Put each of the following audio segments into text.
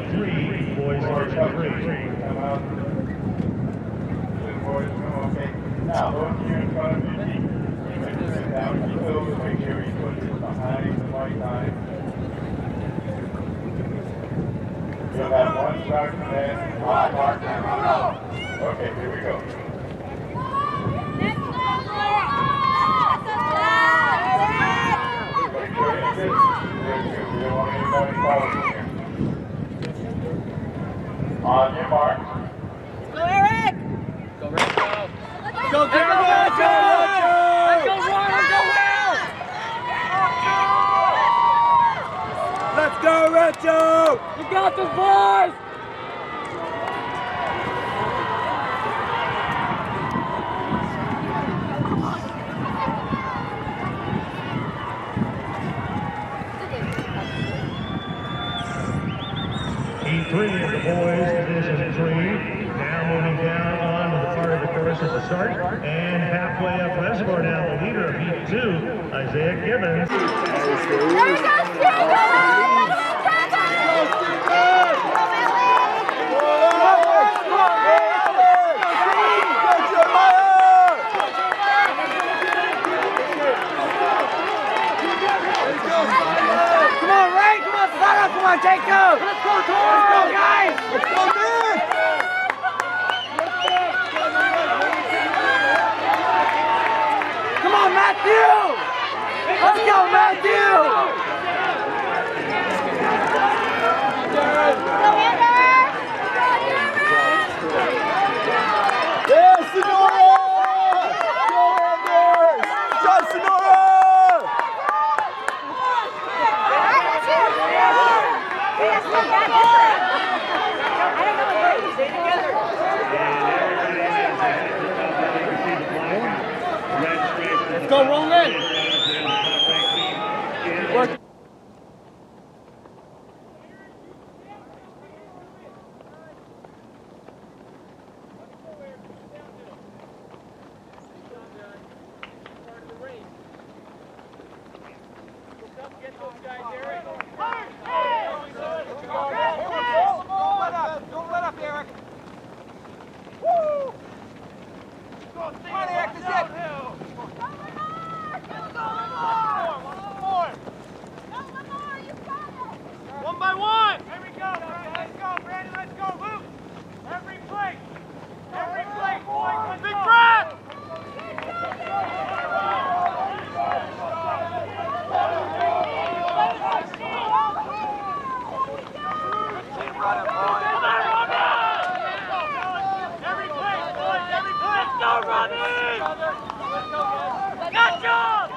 Heat 3, boys division 3. Come out. Good boys, okay. Now, those here in front of you, sit down, keep those, make sure you put it behind the white line. You'll have one start from there. Okay, here we go. On your mark. Go, Eric! Go, Rick, go! Go, Let's go, Ronald! Go, Will! Let's go, Richo! You got this, boys! Heat 3 of the boys division 3. Now moving down on to the part of the course at the start. And halfway up reservoir now, the leader of Heat 2, Isaiah Gibbons. Come on, Jacob! Let's go, Torrance! Let's go, guys! Let's go, man! Come on, Matthew! Let's go, Matthew! Yeah, Sonora! Go, Anders! Go, Sonora! Let's go, Roland! Work. Don't let up, Eric. Woo! Come on, Eric, this is it. One by one. Here we go. Let's go, Brandon. Let's go. Luke. Every plate. Every plate, boys. Big breath. Every plate, boys. Every plate. Let's go, Ronnie. Good job.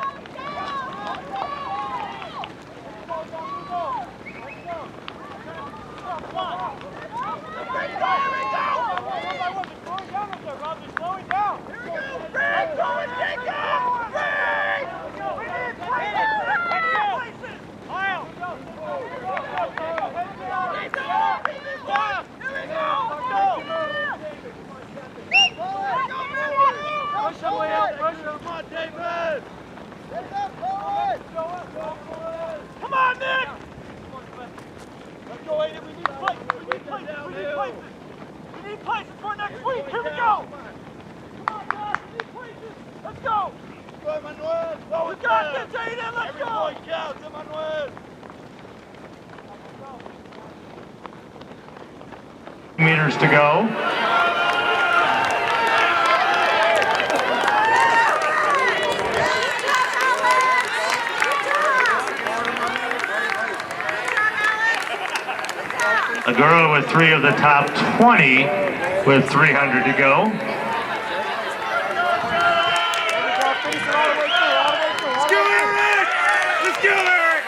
Come on, Nick! Let's go, Aiden. We need places. We need places. We need places. We need places for next week. Here we go. Come on, guys. We need places. Let's go. Go, Emmanuel. Oh, we got this, Aiden. Let's go. Every point counts, Emmanuel. Meters to go. Agoura with 3 of the top 20 with 300 to go. Let's go, Eric! Let's go, Eric!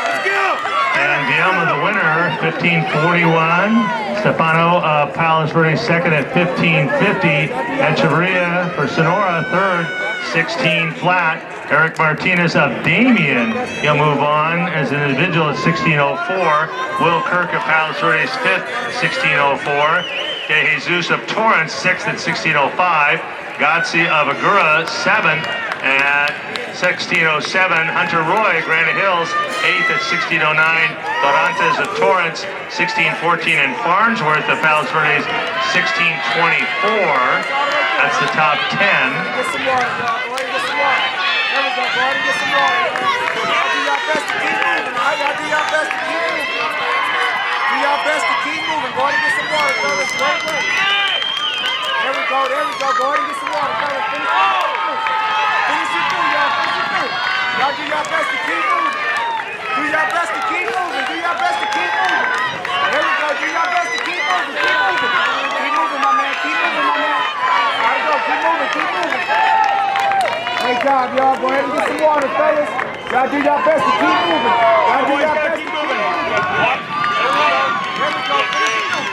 Let's go! And Bielma, the winner, 15:41. Stefano of Palos Verdes second at 15:50. Echeverria for Sonora third, 16 flat. Eric Martinez of Damien, he'll move on as an individual at 16:04. Will Kirk of Palos Verdes fifth, 16:04. De Jesus of Torrance sixth at 16:05. Gotzi of Agoura seventh, at 16:07. Hunter Roy, Granite Hills, 8th at 16:09. Dorantes of Torrance, 16:14. And Farnsworth of Palos Verdes, 16:24. That's the top 10. Get some water, y'all. Go ahead and get some water. There we go. Go ahead and get some water. Y'all do y'all best to keep moving. All right, y'all do y'all best to keep moving. Do y'all best to keep moving. Go ahead and get some water, fellas. Great way. There we go. There we go. Go ahead and get some water, fellas. Finish it through. Finish it through, y'all. Finish it through. Y'all do y'all best to keep moving. Do y'all best to keep moving. Do y'all best to keep moving. There we go. Do y'all best to keep moving. Keep moving. Keep moving, my man. Keep moving, my man. All right, go. Keep moving. Keep moving. Great job, y'all. Go ahead and get some water, fellas. Y'all do y'all best to keep moving. Y'all do y'all best to keep moving. There we go. Finish it through.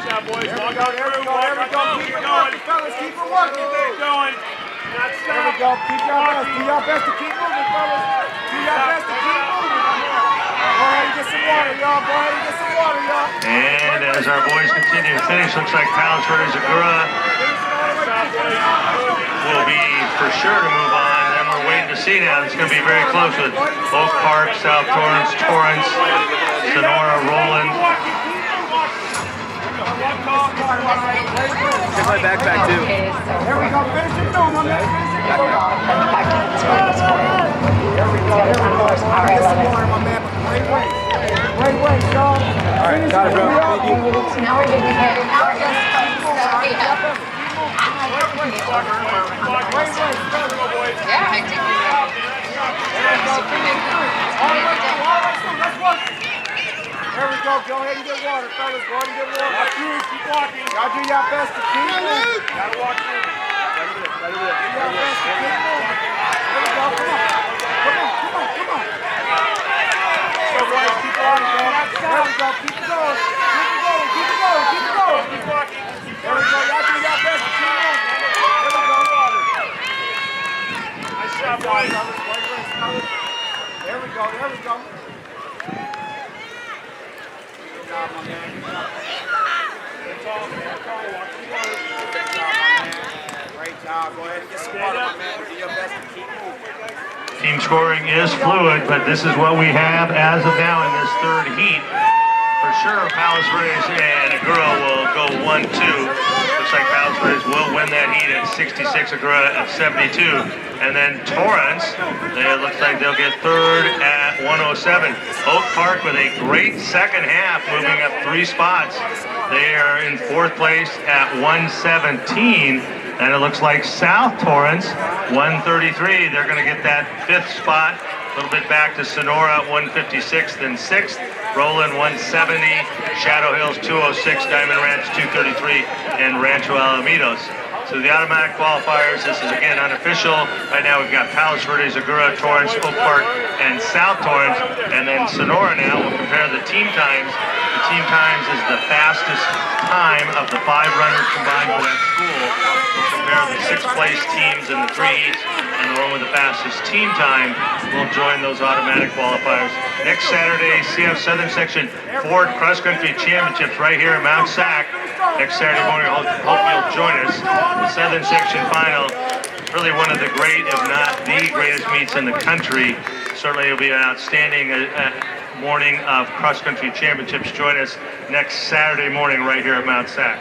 Yeah, boys. There we go. There we go. There we go. Keep it working, fellas. Keep it working. Keep going. There we go. Keep y'all best. Do y'all best to keep moving, fellas. Do y'all best to keep moving. Go ahead and get some water, y'all. Go ahead and get some water, y'all. And as our boys continue to finish, looks like Palos Verdes Agoura will be for sure to move on. And we're waiting to see now. It's going to be very close with Oak Park, South Torrance, Torrance, Sonora, Roland. Take my backpack too. There we go. Finish it through, my man. Finish it through. There we go. There we go. Get some water, my man. Great way. Great way, y'all. All right, got it, bro. Thank you. Now we're getting here. Now we're just yeah, I think There we go. Go ahead and get water, fellas. Go ahead and get water. Keep walking. Y'all do your best to keep moving. Gotta walk through. Do your best to keep moving. There we go. Come on. Come on. Come on. Come on. So, boys, keep on going. There we go. Keep it going. Keep it going. Keep it going. Keep it going. Keep walking. There we go. Y'all do your best to keep moving. There we go. Nice job, boys. There we go. There we go. Good job, my man. Good job. Great job. Go ahead and get some water, my man. Do your best to keep moving. Team scoring is fluid, but this is what we have as of now in this third heat. For sure, Palos Verdes and Agoura will go 1-2. Looks like Palos Verdes will win that heat at 66, Agoura at 72. And then Torrance, it looks like they'll get third at 107. Oak Park with a great second half, moving up 3 spots. They are in 4th place at 117. And it looks like South Torrance, 133. They're going to get that 5th spot. A little bit back to Sonora, 156th and 6th. Roland, 170. Shadow Hills, 206. Diamond Ranch, 233. And Rancho Alamitos. So the automatic qualifiers, this is again unofficial. Right now we've got Palos Verdes, Agoura, Torrance, Oak Park, and South Torrance. And then Sonora now will compare the team times. The team times is the fastest time of the 5 runners combined for that school. We'll compare the 6th place teams in the 3 heats, and the one with the fastest team time will join those automatic qualifiers. Next Saturday, CIF-Southern Section Ford Cross Country Championships right here at Mount Sac. Next Saturday morning, hope you'll join us. The Southern Section Final, really one of the great, if not the greatest meets in the country. Certainly it'll be an outstanding morning of cross-country championships. Join us next Saturday morning right here at Mount Sac.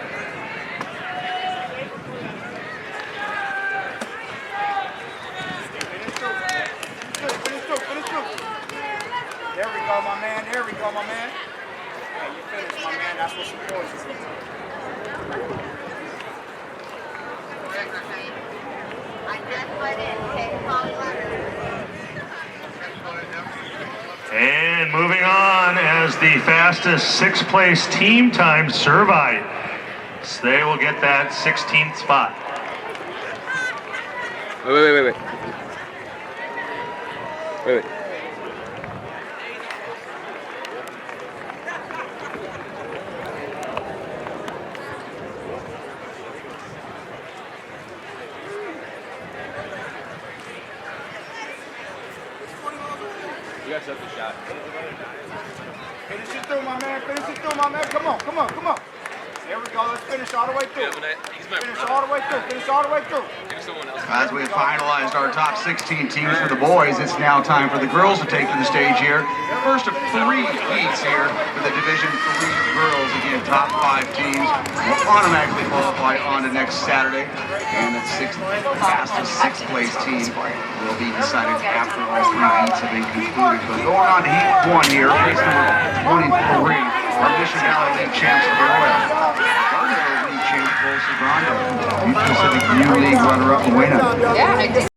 There we go, my man. There we go, my man. Hey, you finished, my man. That's what some boys is. And moving on as the fastest 6th place team time, Servite. So they will get that 16th spot. Wait. You got something shot. Finish it through, my man. Finish it through, my man. Come on. There we go. Let's finish all the way through. He's my Finish brother. all the way through. Finish all the way through. Give someone else. As we finalized our top 16 teams for the boys, it's now time for the girls to take to the stage here. The first of 3 heats here for the Division III girls. Again, top 5 teams will automatically qualify on to next Saturday. And the fastest 6th place team will be decided after all 3 heats have been concluded. But going on to heat 1 here, race number 23, our Mission Valley League champs of Agoura. League champs, Palos Verdes. Pacific U League runner-up, Buena. Yeah, I did.